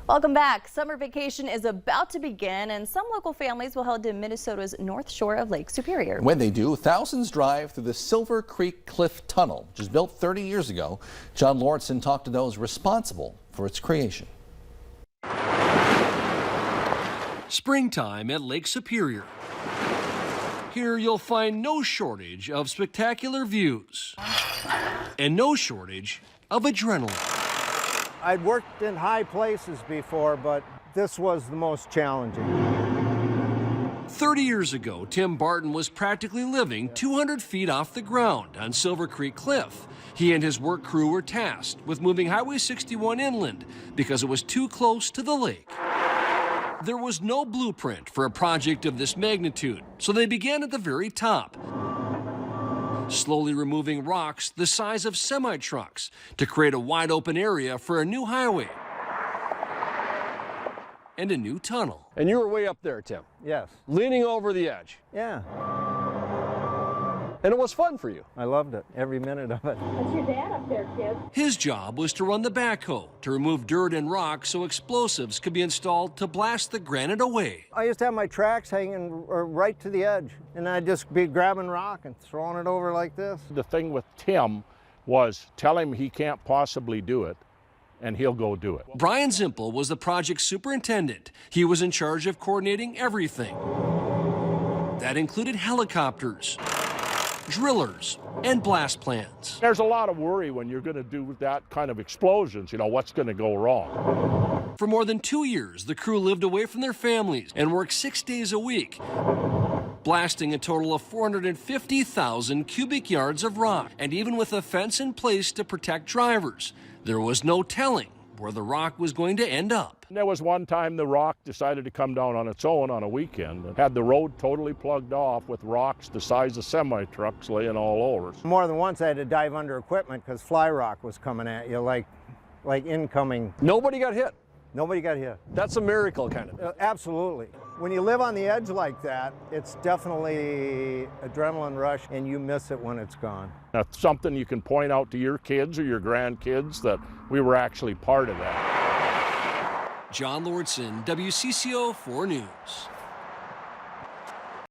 Welcome back. Summer vacation is about to begin, and some local families will head to Minnesota's north shore of Lake Superior. When they do, thousands drive through the Silver Creek Cliff Tunnel, which was built 30 years ago. John Lauritsen talked to those responsible for its creation. Springtime at Lake Superior. Here you'll find no shortage of spectacular views and no shortage of adrenaline. I'd worked in high places before, but this was the most challenging. 30 years ago, Tim Barton was practically living 200 feet off the ground on Silver Creek Cliff. He and his work crew were tasked with moving Highway 61 inland because it was too close to the lake. There was no blueprint for a project of this magnitude, so they began at the very top, slowly removing rocks the size of semi-trucks to create a wide open area for a new highway and a new tunnel. And you were way up there, Tim. Yes. Leaning over the edge. Yeah. And it was fun for you. I loved it, every minute of it. That's your dad up there, kid. His job was to run the backhoe to remove dirt and rock so explosives could be installed to blast the granite away. I used to have my tracks hanging right to the edge, and I'd just be grabbing rock and throwing it over like this. The thing with Tim was tell him he can't possibly do it, and he'll go do it. Brian Zimpel was the project superintendent. He was in charge of coordinating everything. That included helicopters, drillers, and blast plans. There's a lot of worry when you're going to do that kind of explosions, you know, what's going to go wrong. For more than 2 years, the crew lived away from their families and worked 6 days a week, blasting a total of 450,000 cubic yards of rock. And even with a fence in place to protect drivers, there was no telling where the rock was going to end up. There was one time the rock decided to come down on its own on a weekend and had the road totally plugged off with rocks the size of semi-trucks laying all over. More than once I had to dive under equipment because fly rock was coming at you like incoming. Nobody got hit. Nobody got hit. That's a miracle, kind of. Absolutely. When you live on the edge like that, it's definitely adrenaline rush, and you miss it when it's gone. That's something you can point out to your kids or your grandkids that we were actually part of that. John Lauritsen, WCCO 4 News.